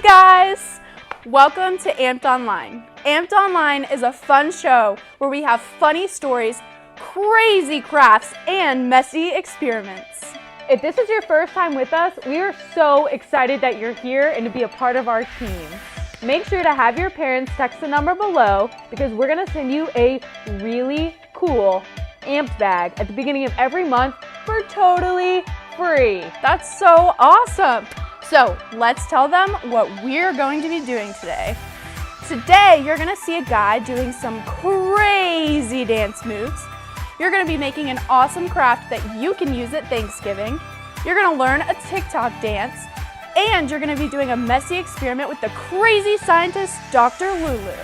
guys! Welcome to AMPED Online. AMPED Online is a fun show where we have funny stories, crazy crafts, and messy experiments. If this is your first time with us, we are so excited that you're here and to be a part of our team. Make sure to have your parents text the number below because we're going to send you a really cool AMPED bag at the beginning of every month for totally free. That's so awesome! So let's tell them what we're going to be doing today. Today, you're gonna see a guy doing some crazy dance moves. You're gonna be making an awesome craft that you can use at Thanksgiving. You're gonna learn a TikTok dance. And you're gonna be doing a messy experiment with the crazy scientist, Dr. Lulu.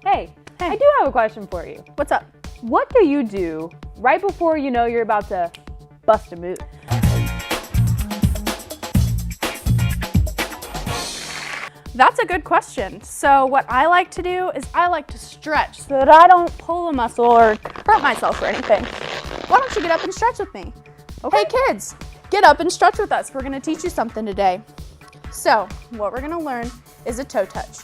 Hey, I do have a question for you. What's up? What do you do right before you know you're about to bust a move? That's a good question. So what I like to do is I like to stretch so that I don't pull a muscle or hurt myself or anything. Why don't you get up and stretch with me? Okay, kids, get up and stretch with us. We're gonna teach you something today. So what we're gonna learn is a toe touch.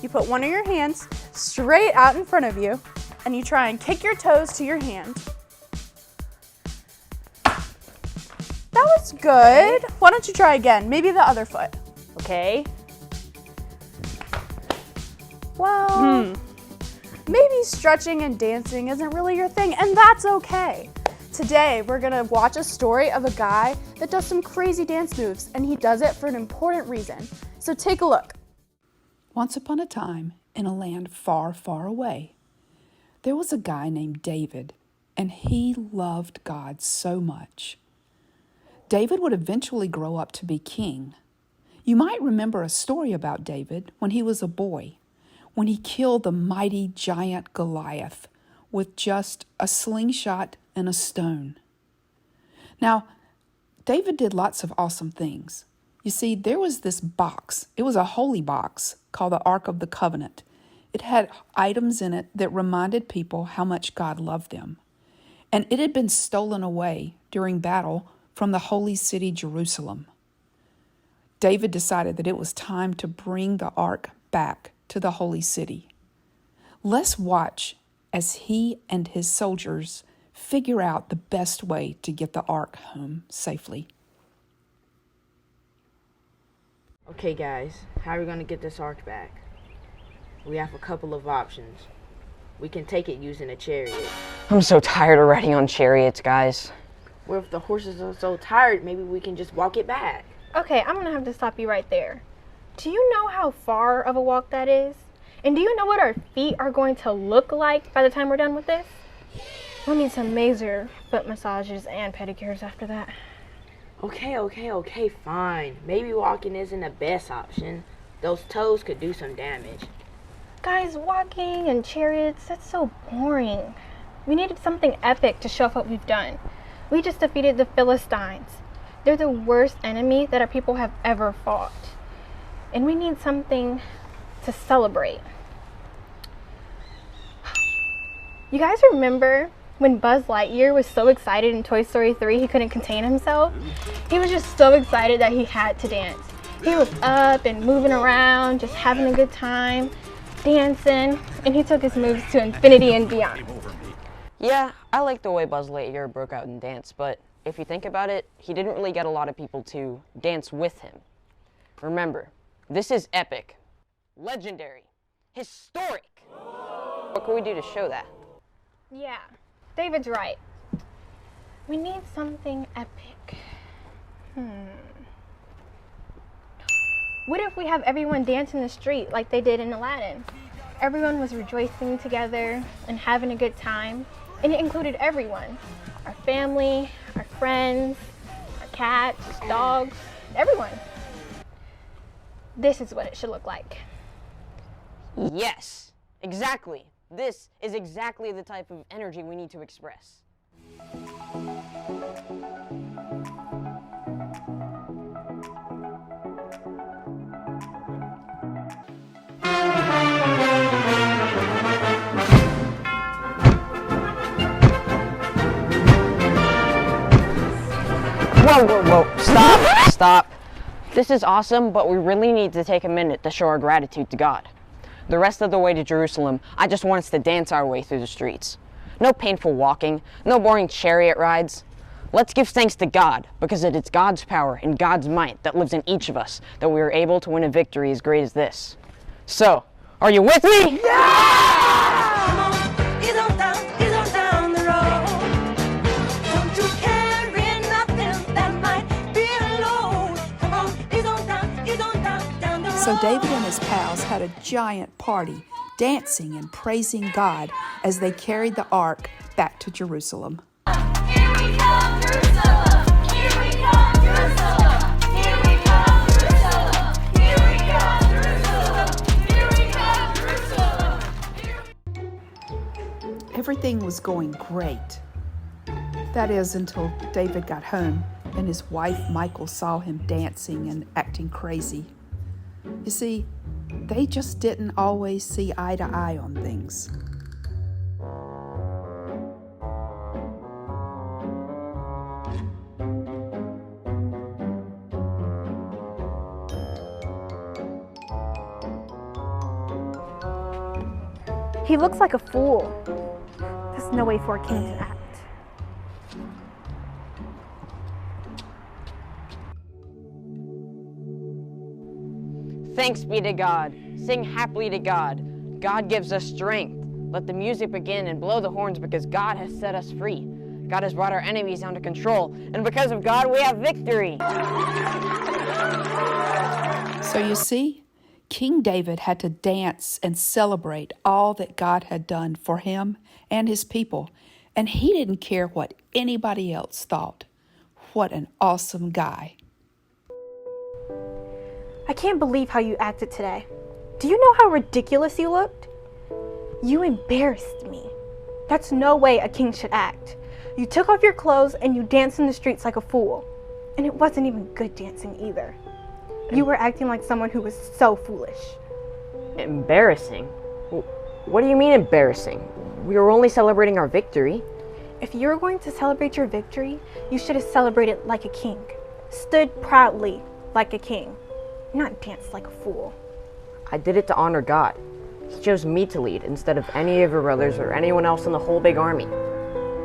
You put one of your hands straight out in front of you and you try and kick your toes to your hand. That was good. Why don't you try again? Maybe the other foot. Okay. Well, maybe stretching and dancing isn't really your thing, and that's okay. Today, we're gonna watch a story of a guy that does some crazy dance moves, and he does it for an important reason. So take a look. Once upon a time, in a land far, far away, there was a guy named David, and he loved God so much. David would eventually grow up to be king. You might remember a story about David when he was a boy, when he killed the mighty giant Goliath with just a slingshot and a stone. Now, David did lots of awesome things. You see, there was this box. It was a holy box called the Ark of the Covenant. It had items in it that reminded people how much God loved them. And it had been stolen away during battle from the holy city, Jerusalem. David decided that it was time to bring the Ark back to the holy city. Let's watch as he and his soldiers figure out the best way to get the Ark home safely. Okay guys, how are we going to get this Ark back? We have a couple of options. We can take it using a chariot. I'm so tired of riding on chariots, guys. Or if the horses are so tired, maybe we can just walk it back. Okay, I'm gonna have to stop you right there. Do you know how far of a walk that is? And do you know what our feet are going to look like by the time we're done with this? We'll need some major foot massages and pedicures after that. Okay, fine. Maybe walking isn't the best option. Those toes could do some damage. Guys, walking and chariots, that's so boring. We needed something epic to show off what we've done. We just defeated the Philistines. They're the worst enemy that our people have ever fought. And we need something to celebrate. You guys remember when Buzz Lightyear was so excited in Toy Story 3 he couldn't contain himself? He was just so excited that he had to dance. He was up and moving around, just having a good time, dancing, and he took his moves to infinity and beyond. Yeah, I like the way Buzz Lightyear broke out and danced, but if you think about it, he didn't really get a lot of people to dance with him. Remember, this is epic, legendary, historic. What can we do to show that? Yeah, David's right. We need something epic. What if we have everyone dance in the street like they did in Aladdin? Everyone was rejoicing together and having a good time, and it included everyone. Our family, our friends, our cats, dogs, everyone. This is what it should look like. Yes, exactly. This is exactly the type of energy we need to express. Whoa, whoa, whoa. Stop. This is awesome, but we really need to take a minute to show our gratitude to God. The rest of the way to Jerusalem, I just want us to dance our way through the streets. No painful walking, no boring chariot rides. Let's give thanks to God, because it is God's power and God's might that lives in each of us that we are able to win a victory as great as this. So, are you with me? So David and his pals had a giant party, dancing and praising God as they carried the ark back to Jerusalem. Here we come, Jerusalem! Here we come, Jerusalem! Here we come, Jerusalem! Here we come, Jerusalem! Here we come, Jerusalem! Everything was going great. That is, until David got home and his wife Michal saw him dancing and acting crazy. You see, they just didn't always see eye to eye on things. He looks like a fool. There's no way for a king to act. Thanks be to God. Sing happily to God. God gives us strength. Let the music begin and blow the horns because God has set us free. God has brought our enemies under control, and because of God, we have victory. So you see, King David had to dance and celebrate all that God had done for him and his people, and he didn't care what anybody else thought. What an awesome guy. I can't believe how you acted today. Do you know how ridiculous you looked? You embarrassed me. That's no way a king should act. You took off your clothes and you danced in the streets like a fool. And it wasn't even good dancing either. You were acting like someone who was so foolish. Embarrassing? What do you mean embarrassing? We were only celebrating our victory. If you were going to celebrate your victory, you should have celebrated like a king. Stood proudly like a king. Not danced like a fool. I did it to honor God. He chose me to lead instead of any of your brothers or anyone else in the whole big army.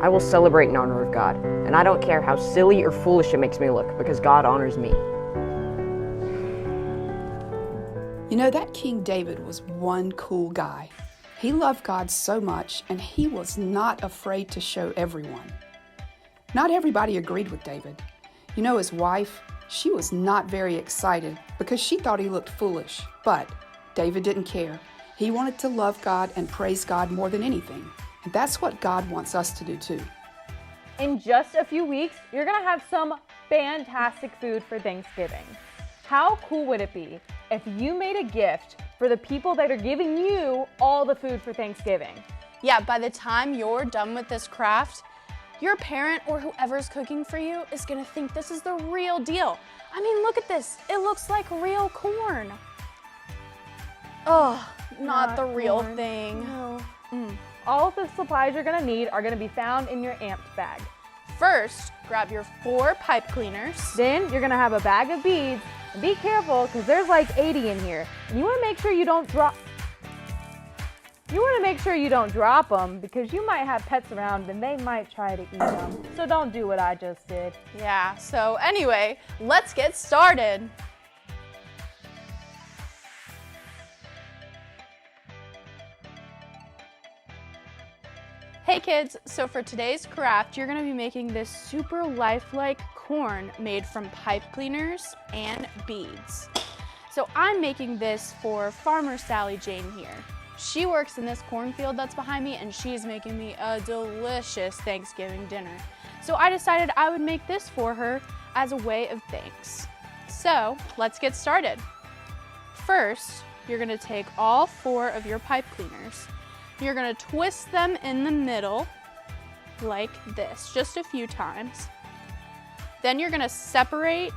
I will celebrate in honor of God, and I don't care how silly or foolish it makes me look, because God honors me. You know, that King David was one cool guy. He loved God so much, and he was not afraid to show everyone. Not everybody agreed with David. You know, his wife, she was not very excited because she thought he looked foolish, but David didn't care. He wanted to love God and praise God more than anything, and that's what God wants us to do too. In just a few weeks, you're gonna have some fantastic food for Thanksgiving. How cool would it be if you made a gift for the people that are giving you all the food for Thanksgiving? Yeah, by the time you're done with this craft, your parent or whoever's cooking for you is gonna think this is the real deal. I mean, look at this. It looks like real corn. Oh, not the real corn. thing. No. All of the supplies you're gonna need are gonna be found in your AMPED bag. First, grab your 4 pipe cleaners. Then you're gonna have a bag of beads. And be careful, because there's like 80 in here. And you wanna make sure you don't drop them, because you might have pets around and they might try to eat them. So don't do what I just did. Yeah, so anyway, let's get started. Hey kids, so for today's craft, you're gonna be making this super lifelike corn made from pipe cleaners and beads. So I'm making this for Farmer Sally Jane here. She works in this cornfield that's behind me, and she's making me a delicious Thanksgiving dinner. So I decided I would make this for her as a way of thanks. So let's get started. First, you're gonna take all 4 of your pipe cleaners. You're gonna twist them in the middle like this, just a few times. Then you're gonna separate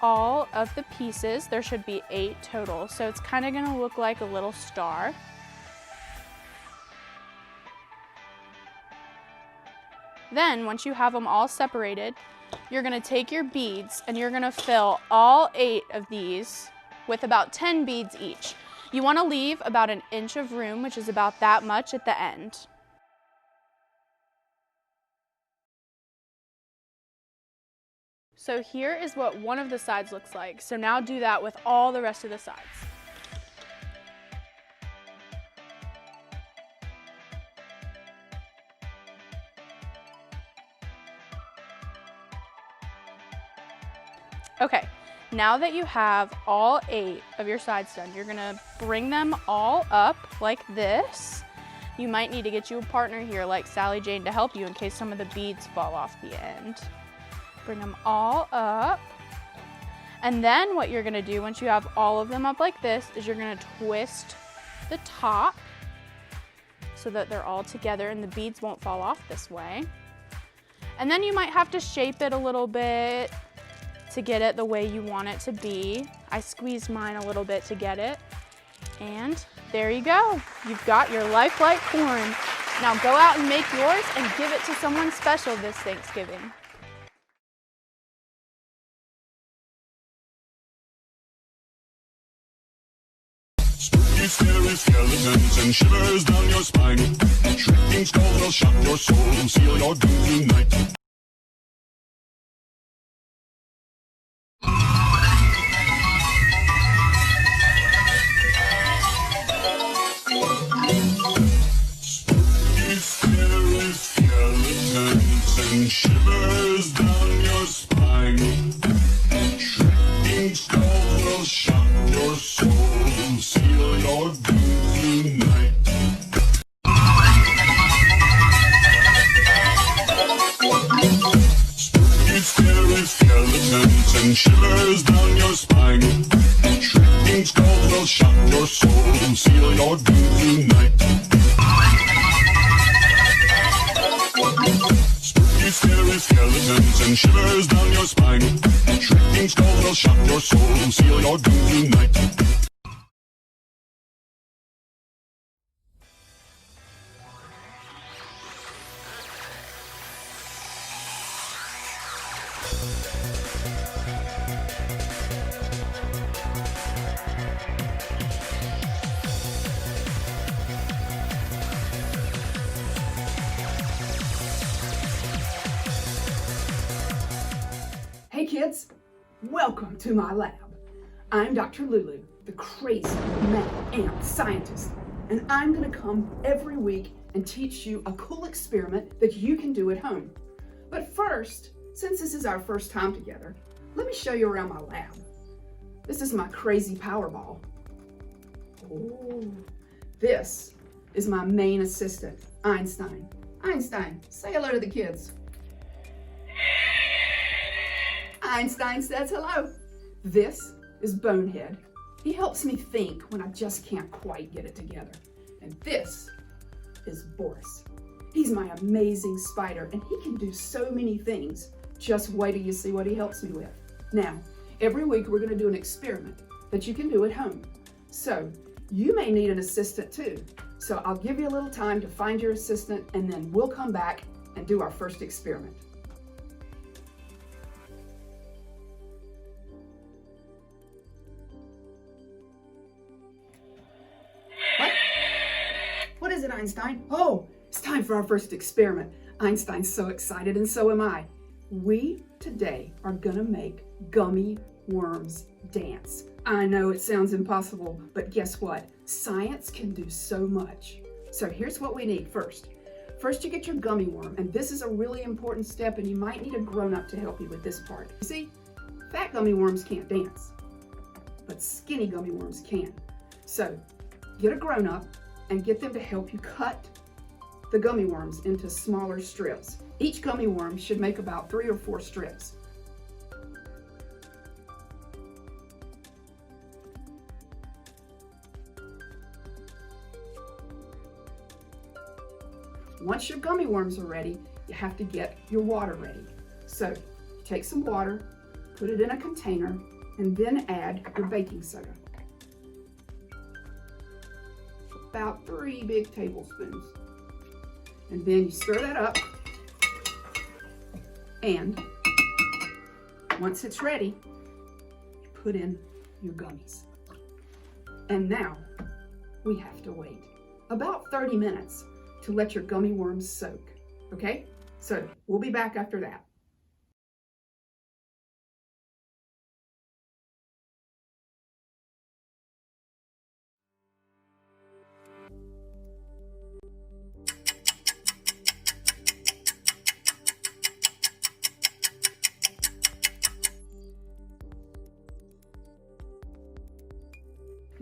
all of the pieces. There should be 8 total, so it's kind of gonna look like a little star. Then, once you have them all separated, you're gonna take your beads and you're gonna fill all 8 of these with about 10 beads each. You wanna leave about an inch of room, which is about that much at the end. So here is what one of the sides looks like. So now do that with all the rest of the sides. Okay, now that you have all 8 of your sides done, you're gonna bring them all up like this. You might need to get you a partner here like Sally Jane to help you in case some of the beads fall off the end. Bring them all up. And then what you're gonna do once you have all of them up like this is you're gonna twist the top so that they're all together and the beads won't fall off this way. And then you might have to shape it a little bit to get it the way you want it to be. I squeezed mine a little bit to get it. And there you go. You've got your lifelike horn. Now go out and make yours and give it to someone special this Thanksgiving. Spooky, scary skeletons and shivers down your spine. Shrieking skulls will shock your soul and seal your doom tonight. Spooky, scary skeletons and shivers down your spine. Shrieking skulls will shock your soul. Seal your doom tonight. Spooky, scary skeletons and shivers down your spine. Shrieking skulls will shock your soul. Seal your doom tonight. Spooky, scary skeletons and shivers down your spine. Shrieking skulls will shock your soul. Seal your doom tonight. Hey kids, welcome to my lab. I'm Dr. Lulu, the crazy mad ant scientist, and I'm gonna come every week and teach you a cool experiment that you can do at home. But first, since this is our first time together, let me show you around my lab. This is my crazy power ball. Oh, this is my main assistant, Einstein. Einstein, say hello to the kids. Einstein says hello. This is Bonehead. He helps me think when I just can't quite get it together. And this is Boris. He's my amazing spider, and he can do so many things. Just wait till you see what he helps me with. Now, every week we're gonna do an experiment that you can do at home. So, you may need an assistant too. So I'll give you a little time to find your assistant, and then we'll come back and do our first experiment. What is it, Einstein? Oh, it's time for our first experiment. Einstein's so excited, and so am I. We today are gonna make gummy worms dance. I know it sounds impossible, but guess what? Science can do so much. So here's what we need first. First, you get your gummy worm, and this is a really important step, and you might need a grown-up to help you with this part. You see, fat gummy worms can't dance, but skinny gummy worms can. So get a grown-up and get them to help you cut the gummy worms into smaller strips. Each gummy worm should make about 3 or 4 strips. Once your gummy worms are ready, you have to get your water ready. So you take some water, put it in a container, and then add your baking soda. About 3 big tablespoons. And then you stir that up and Once it's ready, put in your gummies. And now we have to wait about 30 minutes to let your gummy worms soak, okay? So we'll be back after that.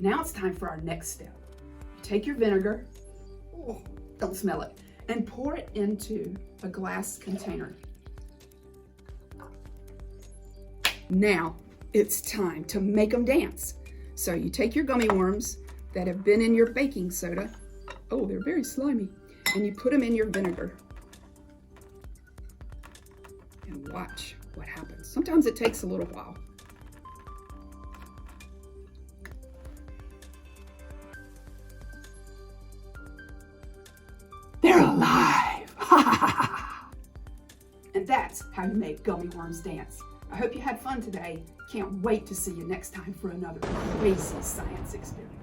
Now it's time for our next step. Take your vinegar, don't smell it, and pour it into a glass container. Now it's time to make them dance. So you take your gummy worms that have been in your baking soda, oh, they're very slimy, and you put them in your vinegar. And watch what happens. Sometimes it takes a little while. They're alive! And that's how you make gummy worms dance. I hope you had fun today. Can't wait to see you next time for another crazy science experiment.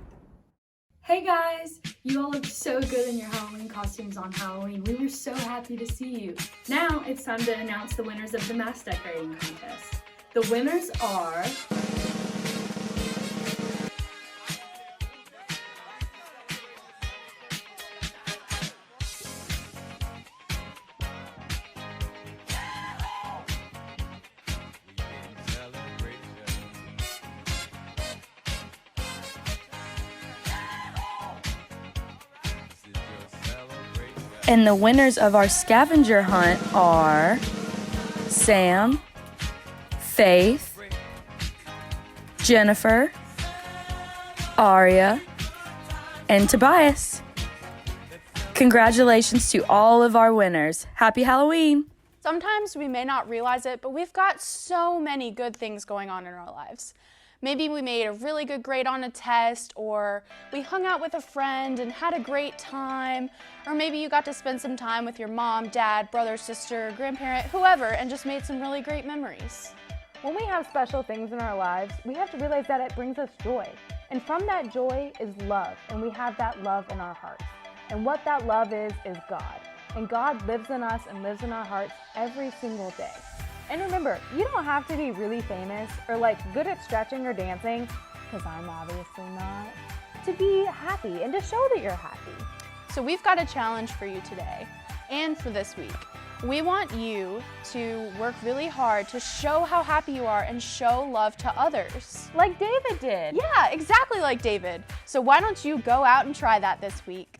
Hey guys! You all looked so good in your Halloween costumes on Halloween. We were so happy to see you. Now it's time to announce the winners of the mask decorating contest. The winners are... And the winners of our scavenger hunt are Sam, Faith, Jennifer, Aria, and Tobias. Congratulations to all of our winners. Happy Halloween! Sometimes we may not realize it, but we've got so many good things going on in our lives. Maybe we made a really good grade on a test, or we hung out with a friend and had a great time, or maybe you got to spend some time with your mom, dad, brother, sister, grandparent, whoever, and just made some really great memories. When we have special things in our lives, we have to realize that it brings us joy. And from that joy is love, and we have that love in our hearts. And what that love is God. And God lives in us and lives in our hearts every single day. And remember, you don't have to be really famous or like good at stretching or dancing, because I'm obviously not, to be happy and to show that you're happy. So we've got a challenge for you today and for this week. We want you to work really hard to show how happy you are and show love to others. Like David did. Yeah, exactly like David. So why don't you go out and try that this week?